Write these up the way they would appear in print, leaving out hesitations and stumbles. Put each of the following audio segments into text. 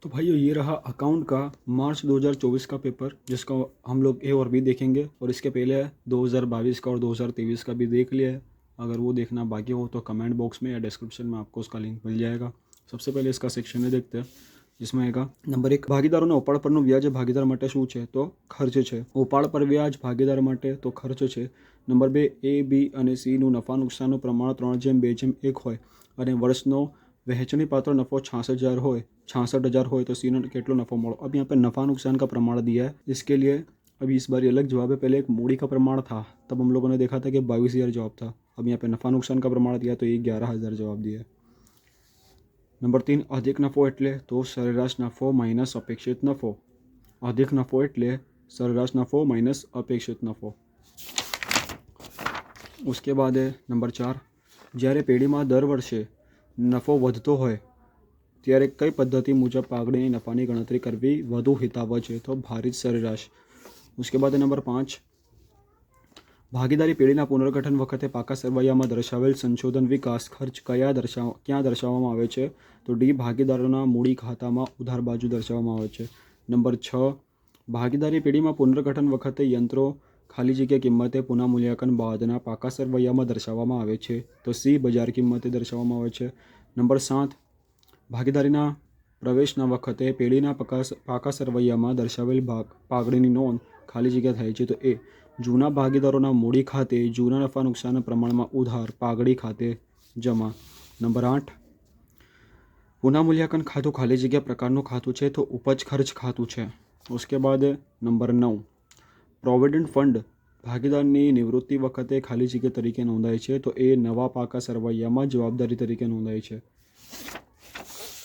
तो भाइयों ये रहा अकाउंट का मार्च 2024 का पेपर, जिसका हम लोग ए और बी देखेंगे, और इसके पहले 2022 का और 2023 का भी देख लिया है। अगर वो देखना बाकी हो तो कमेंट बॉक्स में या डिस्क्रिप्शन में आपको उसका लिंक मिल जाएगा। सबसे पहले इसका सेक्शन में देखते हैं, जिसमें आएगा नंबर 1, ભાગીદારોના ઓપાડ પરનું વ્યાજ ભાગીદાર માટે શું છે? તો ખર્ચ છે। ઓપાડ પર વ્યાજ ભાગીદાર માટે તો ખર્ચ છે। નંબર 2, એ બી અને સીનું નફા નુકસાનનું પ્રમાણ 3:2:1 હોય અને વર્ષનો વહેંચણી પાત્ર नफ़ो 66,000 હોય तो सी ने કેટલો नफ़ो મળો। अब यहाँ पे नफ़ा नुकसान का प्रमाण दिया है, इसके लिए अभी इस बार अलग जवाब है। पहले एक मूड़ी का प्रमाण था, तब हम लोगों ने देखा था कि 22,000 जवाब था। अब यहाँ पे नफ़ा नुकसान का प्रमाण दिया तो ये 11,000 जवाब दिया है। नंबर 3, अधिक नफ़ो एटले तो सरेराश नफ़ो माइनस अपेक्षित नफ़ो। अधिक नफ़ो एटले सरेराश नफ़ो माइनस अपेक्षित नफ़ो। उसके बाद है नंबर 4, જ્યારે પેઢીમાં દર વર્ષે નફો વધતો હોય ત્યારે કઈ પદ્ધતિ મુજબ પાઘડીની નફાની ગણતરી કરવી વધુ હિતાવહ છે? તો ભારિત સરેરાશ। उसके बाद नंबर 5, ભાગીદારી પેઢીના પુનર્ગઠન વખતે પાકા સરવૈયામાં દર્શાવેલ સંશોધન વિકાસ ખર્ચ ક્યાં દર્શાવવામાં આવે છે? તો ડી, ભાગીદારોના મૂડી ખાતામાં ઉધાર બાજુ દર્શાવવામાં આવે છે। નંબર 6, ભાગીદારી પેઢીમાં પુનર્ગઠન વખતે યંત્રો ખાલી જગ્યા કિંમતે પુનઃમૂલ્યાંકન બાદના પાકા સરવૈયામાં દર્શાવવામાં આવે છે? તો સી, બજાર કિંમતે દર્શાવવામાં આવે છે। નંબર 7, ભાગીદારીના પ્રવેશના વખતે પેઢીના પાકા સરવૈયામાં દર્શાવેલ પાઘડીની નોંધ ખાલી જગ્યા થાય છે? તો એ, જૂના ભાગીદારોના મૂડી ખાતે જૂના નફા નુકસાનના પ્રમાણમાં ઉધાર પાઘડી ખાતે જમા। નંબર 8, પુનઃમૂલ્યાંકન ખાતું ખાલી જગ્યા પ્રકારનું ખાતું છે? તો ઉપજ ખર્ચ ખાતું છે। उसके बाद नंबर 9, પ્રોવિડન્ટ ફંડ ભાગીદારની નિવૃત્તિ વખતે ખાલી જગ્યા તરીકે નોંધાય છે? તો એ, નવા પાકા સરવૈયામાં જવાબદારી તરીકે નોંધાય છે।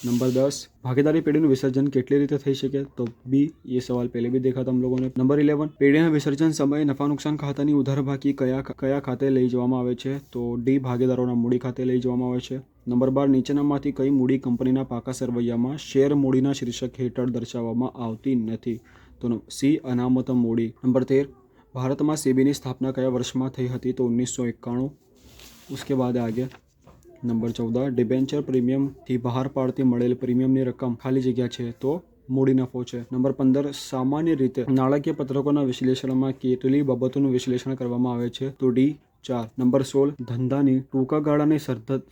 नंबर 10, भागीदारी पेढ़ीનું विसर्जन કેટલી રીતે થઈ શકે? તો બી, ये सवाल पहले भी देखा था हम लोगों ने। नंबर 11, પેઢીના વિસર્જન સમયે નફા નુકસાન ખાતાની ઉધાર બાકી કયા ખાતે લઈ જવામાં આવે છે? તો ડી, ભાગીદારોના મૂડી ખાતે લઈ જવામાં આવે છે। નંબર 12, નીચેનામાંથી કઈ મૂડી કંપનીના પાકા સરવૈયામાં શેર મૂડીના શીર્ષક हेठળ દર્શાવવામાં આવતી નથી? તો સી, અનામત મૂડી। नंबर 13, ભારતમાં સેબીની સ્થાપના કયા વર્ષમાં થઈ હતી? તો 1991। उसके बाद आगे नंबर 14, डिबेन्चर प्रीमियमથી બહાર પાડતી મળેલ પ્રીમિયમની રકમ ખાલી જગ્યા છે? તો મૂડી નફો છે। નંબર 15, સામાન્ય રીતે નાણાકીય પત્રકોના વિશ્લેષણમાં કેટલી બાબતોનું વિશ્લેષણ કરવામાં આવે છે? તો ડી, 4। નંબર 16, ધંધાની ટૂંકા ગાળાની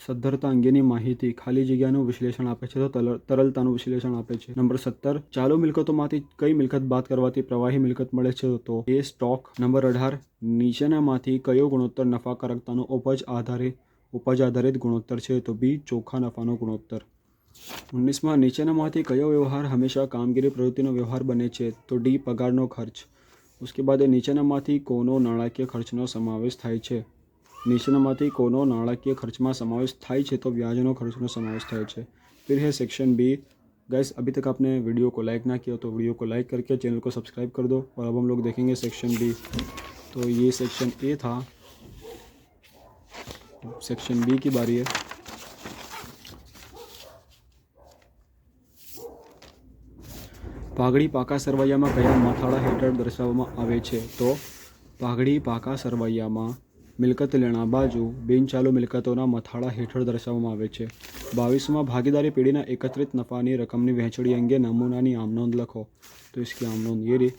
સદ્ધરતા અંગેની માહિતી ખાલી જગ્યાનું વિશ્લેષણ આપે છે? તો તરલતાનું વિશ્લેષણ આપે છે। નંબર 17, ચાલુ મિલકતોમાંથી કઈ મિલકત બાદ કરવાથી પ્રવાહી મિલકત મળે છે? તો એ, સ્ટોક। નંબર 18, નીચેનામાંથી કયો ગુણોત્તર નફાકારકતાનો ઉપજ આધારિત ગુણોત્તર છે? તો બી, ચોખ્ખા નફાનો ગુણોત્તર। 19માં, નીચેનામાંથી કયો વ્યવહાર હંમેશા કામગીરી પ્રવૃત્તિનો વ્યવહાર બને છે? તો ડી, પગારનો ખર્ચ। उसके बाद નીચેનામાંથી કોનો નાણાકીય ખર્ચનો સમાવેશ થાય છે? નીચેનામાંથી કોનો નાણાકીય ખર્ચમાં સમાવેશ થાય છે? તો વ્યાજનો ખર્ચનો સમાવેશ થાય છે। फिर है सेक्शन बी। गाइस, अभी तक आपने वीडियो को लाइक ना किया तो वीडियो को लाइक करके चैनल को सब्सक्राइब कर दो। और अब हम लोग देखेंगे सेक्शन बी। तो ये सेक्शन ए था, सेक्शन बी की बारी है। પાઘડી પાકા સરવૈયામાં કયા મથાળા હેઠળ દર્શાવવામાં આવે છે? તો પાઘડી પાકા સરવૈયામાં મિલકત લેણા બાજુ બિનચાલુ મિલકતોના મથાળા હેઠળ દર્શાવવામાં આવે છે। 22માં, ભાગીદારી પેઢીના એકત્રિત નફાની રકમની વહેંચણી અંગે નમૂનાની આમનોંધ લખો। तो इसकी आमनोंद ये रही।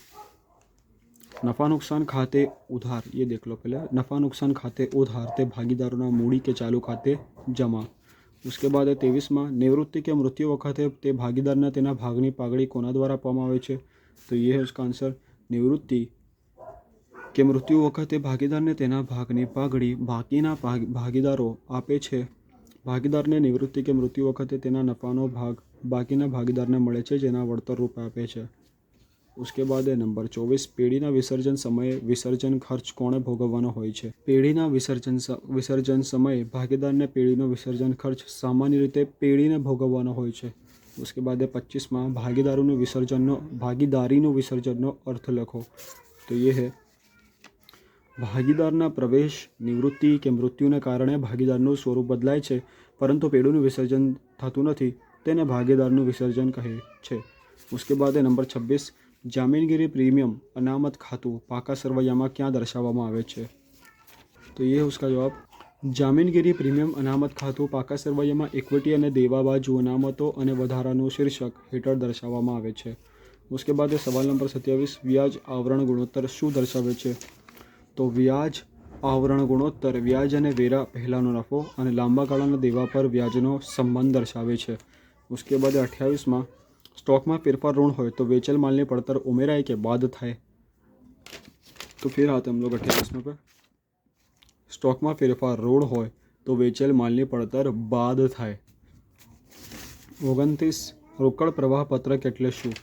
नफ़ा नुकसान खाते उधार, ये देख लो पहले। नफ़ा नुकसान खाते उधार ते भागीदारों मूड़ी के चालू खाते जमा। उसके बाद 23માં, निवृत्ति के मृत्यु वखते ते भागीदारने तेना भागनी पाघड़ी कोना द्वारा आपवामां आवे छे? तो ये है उसका आंसर। निवृत्ति के मृत्यु वखते भागीदारने तेना भागनी पाघड़ी बाकीना भागीदारो आपे छे। भागीदारने निवृत्ति के मृत्यु वखते तेना नफानो भाग बाकीना भागीदारने मळे छे, जेना वळतर रूप आपे छे। उसके बाद नंबर 24, पेढ़ीना विसर्जन समये विसर्जन खर्च कोणे भोगववानो होय छे? पेढ़ीना विसर्जन समये भागीदारने पेढ़ीनो विसर्जन खर्च सामान्य रीते पेढ़ीने भोगववानो होय छे। उसके बाद 25માં, भागीदारीनो विसर्जननो अर्थ लखो। तो ये है, भागीदारना प्रवेश, निवृत्ति के मृत्युने कारणे भागीदारનું સ્વરૂપ બદલાય છે, પરંતુ પેઢીનું વિસર્જન થતું નથી, તેને ભાગીદારનું વિસર્જન કહે છે। उसके बाद नंबर 26, જામીનગીરી પ્રીમિયમ અનામત ખાતું પાકા સરવૈયામાં ક્યાં દર્શાવવામાં આવે છે? तो ये है उसका जवाब, જામીનગીરી પ્રીમિયમ અનામત ખાતું પાકા સરવૈયામાં ઇક્વિટી અને દેવા બાજુ અનામતો અને વધારાનું શીર્ષક હેઠળ દર્શાવવામાં આવે છે. उसके बाद सवाल नंबर 27 વ્યાજ આવરણ ગુણોત્તર શું દર્શાવે છે? તો વ્યાજ આવરણ ગુણોત્તર વ્યાજ અને વેરા પહેલાંનો નફો અને લાંબા ગાળાના દેવા પર વ્યાજનો સંબંધ દર્શાવે છે. उसके बाद 28માં સ્ટોકમાં ફેરફાર ઋણ હોય તો વેચેલ માલની પડતર ઉમેરાય કે બાદ થાય? तो फिर आते हम लोग 28वें पे. સ્ટોકમાં ફેરફાર ઋણ હોય તો વેચેલ માલની પડતર બાદ થાય. 29 રોકડ પ્રવાહ પત્રક એટલે શું?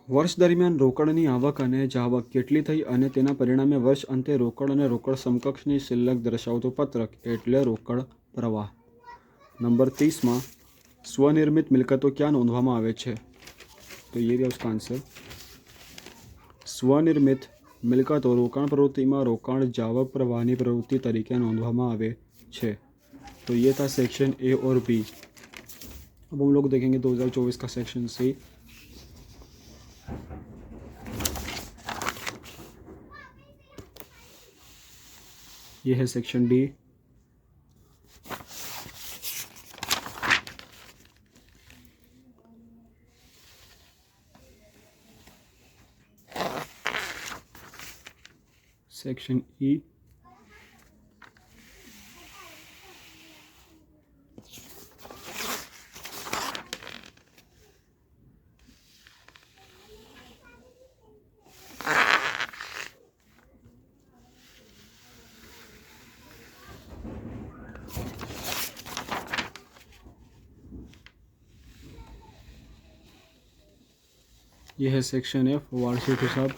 વર્ષ દરમિયાન રોકડની આવક અને જાવક કેટલી થઈ અને તેના પરિણામે વર્ષ અંતે રોકડ અને રોકડ સમકક્ષની શિલ્લક દર્શાવતું પત્રક એટલે રોકડ પ્રવાહ. નંબર 30માં સ્વનિર્મિત મિલકતો ક્યાં નોંધવામાં આવે છે? તો ये रहा उसका आंसर. સ્વનિર્મિત મિલકતો રોકાણ પ્રવૃત્તિમાં રોકાણ જાવક પ્રવાહની પ્રવૃત્તિ તરીકે નોંધવામાં આવે છે. तो ये था सेक्शन ए और बी. अब हम लोग देखेंगे 2024 का सेक्शन सी. ये है सेक्शन डी. Section E. यह है सेक्शन एफ वार्षिक हिसाब.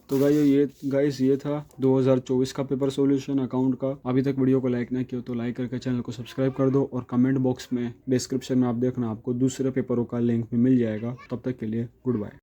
तो गाइस ये था 2024 का पेपर सॉल्यूशन अकाउंट का. अभी तक वीडियो को लाइक ना किया तो लाइक करके चैनल को सब्सक्राइब कर दो और कमेंट बॉक्स में डिस्क्रिप्शन में आप देखना आपको दूसरे पेपरों का लिंक भी मिल जाएगा. तब तक के लिए गुड बाय.